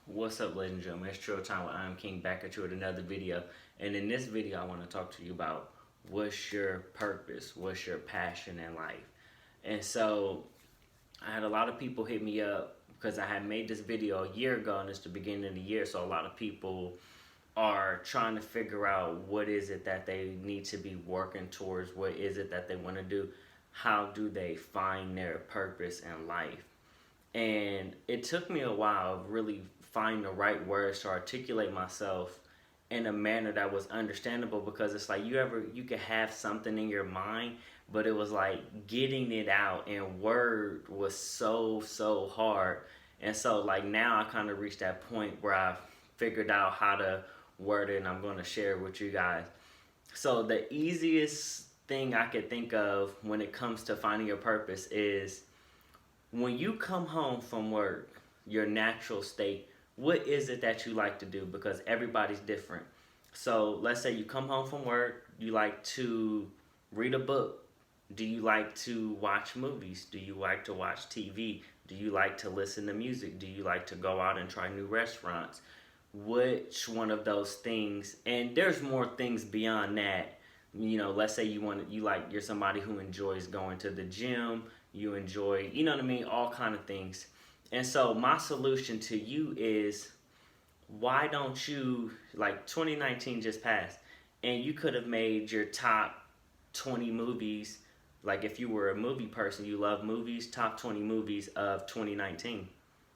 What's up, ladies and gentlemen? It's Trill time with I Am King back at you with another video. And in this video, I want to talk to you about what's your purpose, what's your passion in life. And so I had a lot of people hit me up because I had made this video a year ago and it's the beginning of the year. So a lot of people are trying to figure out what is it that they need to be working towards, what is it that they want to do, how do they find their purpose in life. And it took me a while to really find the right words to articulate myself in a manner that was understandable, because it's like you could have something in your mind, but it was like getting it out in word was so hard. And so like now I kind of reached that point where I figured out how to word it, and I'm going to share it with you guys. So the easiest thing I could think of when it comes to finding your purpose is when you come home from work, your natural state, what is it that you like to do? Because everybody's different. So let's say you come home from work, you like to read a book. Do you like to watch movies? Do you like to watch TV? Do you like to listen to music? Do you like to go out and try new restaurants? Which one of those things? And there's more things beyond that. Let's say you're somebody who enjoys going to the gym, you enjoy, you know what I mean, all kind of things. And so my solution to you is, why don't you, like 2019 just passed, and you could have made your top 20 movies, like if you were a movie person, you love movies, top 20 movies of 2019,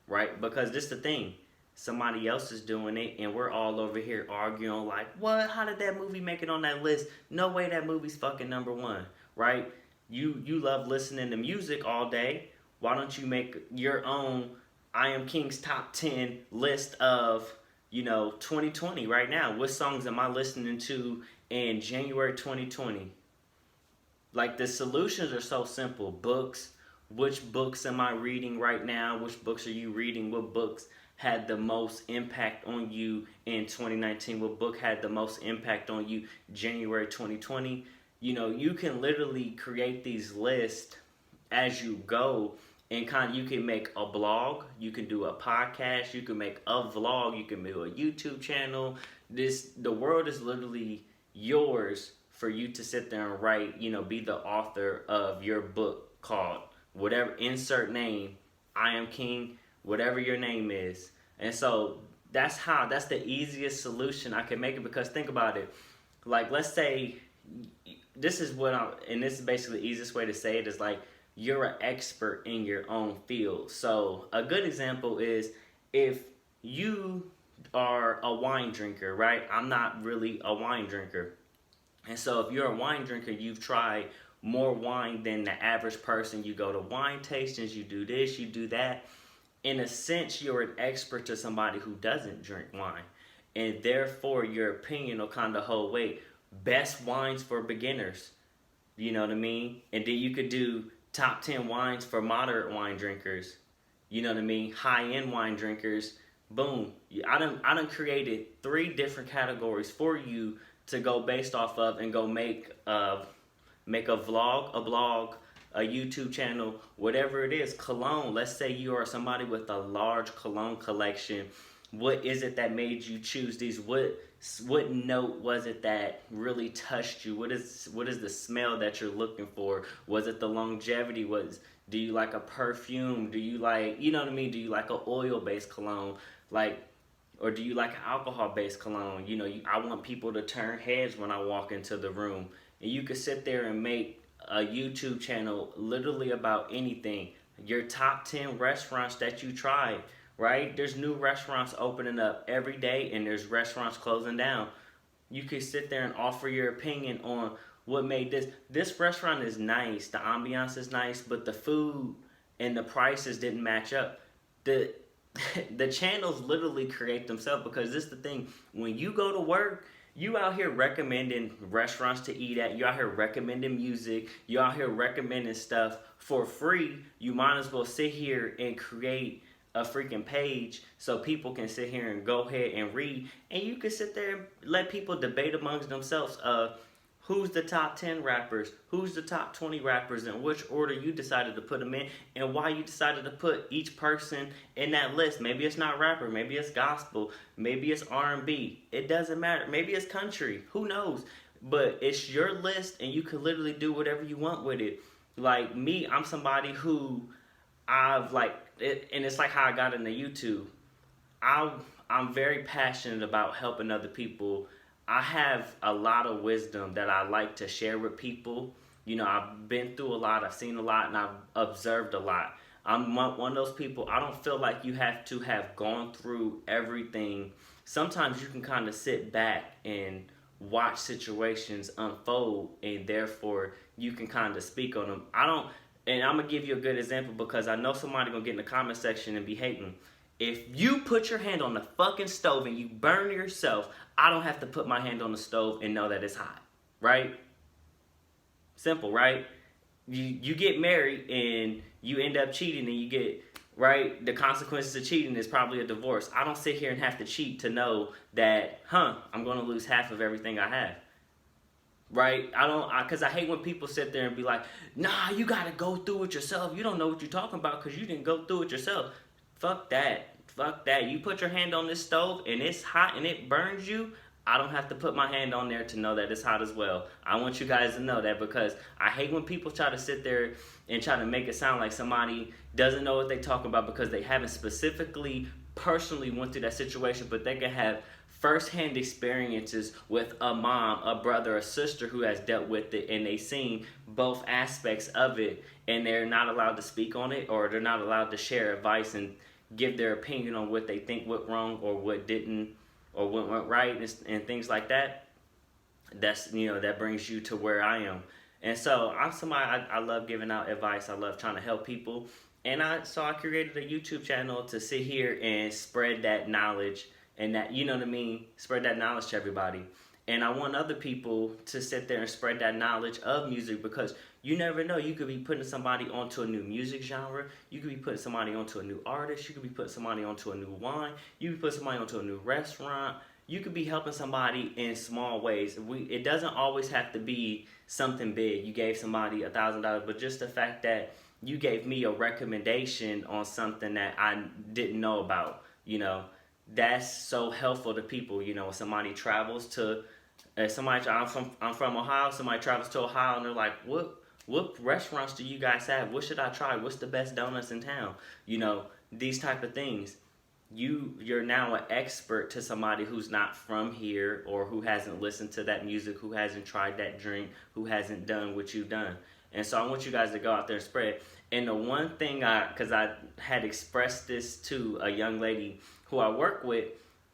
right? Because this is the thing, somebody else is doing it and we're all over here arguing like, what, how did that movie make it on that list? No way that movie's fucking number one, right? You love listening to music all day. Why don't you make your own I Am King's top 10 list of 2020 right now? What songs am I listening to in January 2020? Like, the solutions are so simple. Books, which books am I reading right now? Which books are you reading? What books had the most impact on you in 2019? What book had the most impact on you January 2020? You can literally create these lists as you go, and you can make a blog, you can do a podcast, you can make a vlog, you can do a YouTube channel. The world is literally yours for you to sit there and write, be the author of your book called whatever, insert name, I Am King, whatever your name is. And so that's the easiest solution I can make it, because think about it. Like, let's say, this is basically the easiest way to say it is like, you're an expert in your own field. So a good example is, if you are a wine drinker, right? I'm not really a wine drinker. And so if you're a wine drinker, you've tried more wine than the average person. You go to wine tastings, you do this, you do that. In a sense, you're an expert to somebody who doesn't drink wine. And therefore, your opinion will kind of hold weight. Best wines for beginners. You know what I mean? And then you could do top 10 wines for moderate wine drinkers. You know what I mean? High-end wine drinkers. Boom. I done created 3 different categories for you to go based off of, and go make a vlog, a blog, a YouTube channel, whatever it is. Cologne. Let's say you are somebody with a large cologne collection. What is it that made you choose these? What note was it that really touched you? What is the smell that you're looking for? Was it the longevity? Do you like a perfume? Do you like, you know what I mean? Do you like an oil-based cologne? Or do you like an alcohol-based cologne? I want people to turn heads when I walk into the room. And you could sit there and make a YouTube channel literally about anything. Your top 10 restaurants that you tried, right? There's new restaurants opening up every day, and there's restaurants closing down. You could sit there and offer your opinion on what made this restaurant is nice, the ambiance is nice, but the food and the prices didn't match up. The channels literally create themselves, because this is the thing. When you go to work, you out here recommending restaurants to eat at. You out here recommending music. You out here recommending stuff for free. You might as well sit here and create a freaking page so people can sit here and go ahead and read. And you can sit there and let people debate amongst themselves. who's the top 10 rappers, who's the top 20 rappers, and which order you decided to put them in, and why you decided to put each person in that list. Maybe it's not rapper, maybe it's gospel, maybe it's R&B. It doesn't matter. Maybe it's country. Who knows? But it's your list, and you can literally do whatever you want with it. Like me, I'm somebody who I've like, and it's like how I got into YouTube. I'm very passionate about helping other people. I have a lot of wisdom that I like to share with people. You know, I've been through a lot, I've seen a lot, and I've observed a lot. I'm one of those people, I don't feel like you have to have gone through everything. Sometimes you can kind of sit back and watch situations unfold, and therefore you can kind of speak on them. And I'm gonna give you a good example because I know somebody gonna get in the comment section and be hating. If you put your hand on the fucking stove and you burn yourself, I don't have to put my hand on the stove and know that it's hot, right? Simple, right? You get married and you end up cheating and you get, right, the consequences of cheating is probably a divorce. I don't sit here and have to cheat to know that, I'm gonna lose half of everything I have. Right? Because I hate when people sit there and be like, nah, you gotta go through it yourself. You don't know what you're talking about because you didn't go through it yourself. Fuck that. Fuck that. You put your hand on this stove and it's hot and it burns you. I don't have to put my hand on there to know that it's hot as well. I want you guys to know that because I hate when people try to sit there and try to make it sound like somebody doesn't know what they talk about because they haven't specifically, personally went through that situation, but they can have first-hand experiences with a mom, a brother, a sister who has dealt with it, and they've seen both aspects of it, and they're not allowed to speak on it, or they're not allowed to share advice and give their opinion on what they think went wrong or what didn't, or what went right, and things like that. That's, you know, that brings you to where I am. And so I'm somebody, I love giving out advice. I love trying to help people. And so I created a YouTube channel to sit here and spread that knowledge and that, you know what I mean, spread that knowledge to everybody. And I want other people to sit there and spread that knowledge of music because you never know. You could be putting somebody onto a new music genre. You could be putting somebody onto a new artist. You could be putting somebody onto a new wine. You could put somebody onto a new restaurant. You could be helping somebody in small ways. It doesn't always have to be something big. You gave somebody $1,000, but just the fact that you gave me a recommendation on something that I didn't know about, you know, that's so helpful to people. You know, when somebody travels to, I'm from Ohio, somebody travels to Ohio and they're like, what restaurants do you guys have? What should I try? What's the best donuts in town? You know, these type of things. You're now an expert to somebody who's not from here or who hasn't listened to that music, who hasn't tried that drink, who hasn't done what you've done. And so I want you guys to go out there and spread. And the one thing because I had expressed this to a young lady who I work with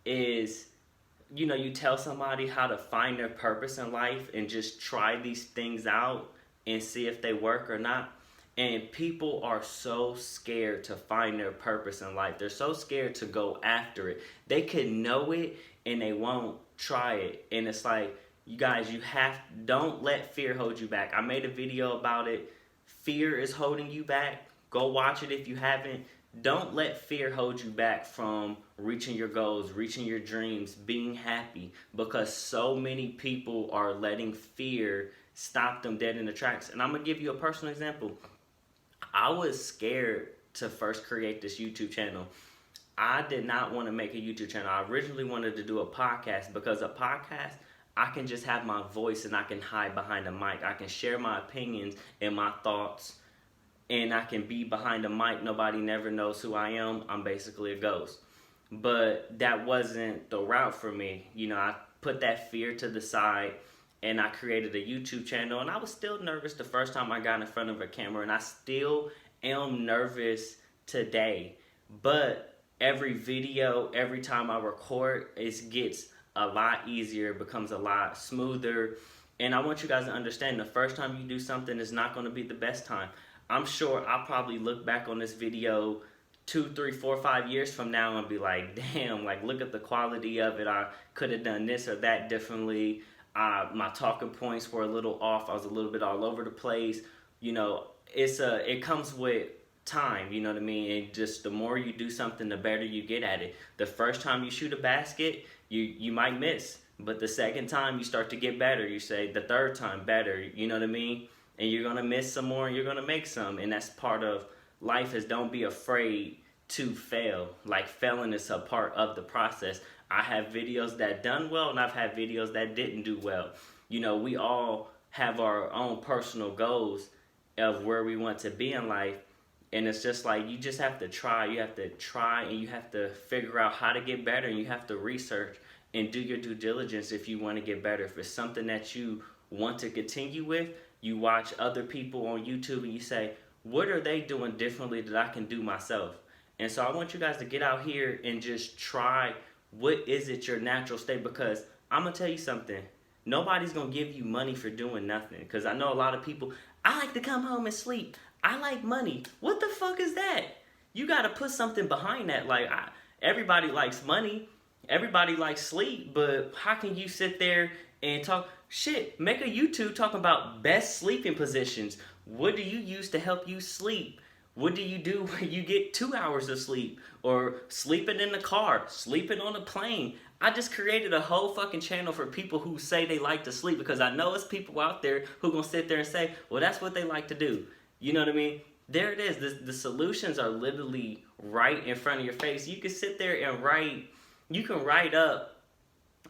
is, you know, you tell somebody how to find their purpose in life and just try these things out and see if they work or not. And people are so scared to find their purpose in life. They're so scared to go after it. They could know it and they won't try it. And it's like, you guys, don't let fear hold you back. I made a video about it. Fear is holding you back. Go watch it if you haven't. Don't let fear hold you back from reaching your goals, reaching your dreams, being happy, because so many people are letting fear stop them dead in the tracks. And I'm going to give you a personal example. I was scared to first create this YouTube channel. I did not want to make a YouTube channel. I originally wanted to do a podcast because a podcast, I can just have my voice and I can hide behind a mic. I can share my opinions and my thoughts and I can be behind a mic. Nobody never knows who I am. I'm basically a ghost. But that wasn't the route for me. You know, I put that fear to the side and I created a YouTube channel, and I was still nervous the first time I got in front of a camera, and I still am nervous today. But every video, every time I record, it gets a lot easier, becomes a lot smoother. And I want you guys to understand, the first time you do something is not going to be the best time. I'm sure I'll probably look back on this video 2, 3, 4, 5 years from now and be like, damn, like, look at the quality of it. I could have done this or that differently. My talking points were a little off. I was a little bit all over the place. You know, it comes with time, you know what I mean? And just the more you do something, the better you get at it. The first time you shoot a basket, you might miss. But the second time you start to get better, you say the third time better, you know what I mean? And you're gonna miss some more and you're gonna make some. And that's part of life, is don't be afraid to fail. Like, failing is a part of the process. I have videos that done well and I've had videos that didn't do well. You know, we all have our own personal goals of where we want to be in life. And it's just like, you just have to try. You have to try and you have to figure out how to get better. And you have to research and do your due diligence if you want to get better. If it's something that you want to continue with, you watch other people on YouTube and you say, what are they doing differently that I can do myself? And so I want you guys to get out here and just try, what is it your natural state? Because I'm going to tell you something. Nobody's going to give you money for doing nothing. Because I know a lot of people, I like to come home and sleep. I like money. What the fuck is that? You got to put something behind that. Like, everybody likes money. Everybody likes sleep. But how can you sit there and talk shit? Make a YouTube talking about best sleeping positions. What do you use to help you sleep? What do you do when you get 2 hours of sleep? Or sleeping in the car, sleeping on a plane. I just created a whole fucking channel for people who say they like to sleep, because I know it's people out there who gonna sit there and say, well, that's what they like to do. You know what I mean? There it is. The solutions are literally right in front of your face. You can sit there and write, you can write up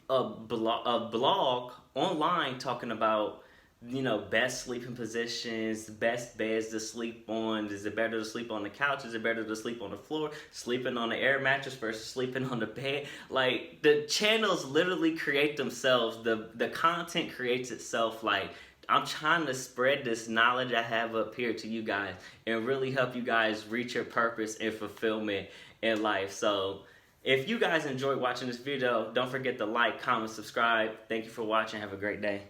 a blog online talking about, you know, best sleeping positions, best beds to sleep on. Is it better to sleep on the couch? Is it better to sleep on the floor? Sleeping on the air mattress versus sleeping on the bed? Like, the channels literally create themselves. The content creates itself. Like, I'm trying to spread this knowledge I have up here to you guys and really help you guys reach your purpose and fulfillment in life. So if you guys enjoyed watching this video, don't forget to like, comment, subscribe. Thank you for watching. Have a great day.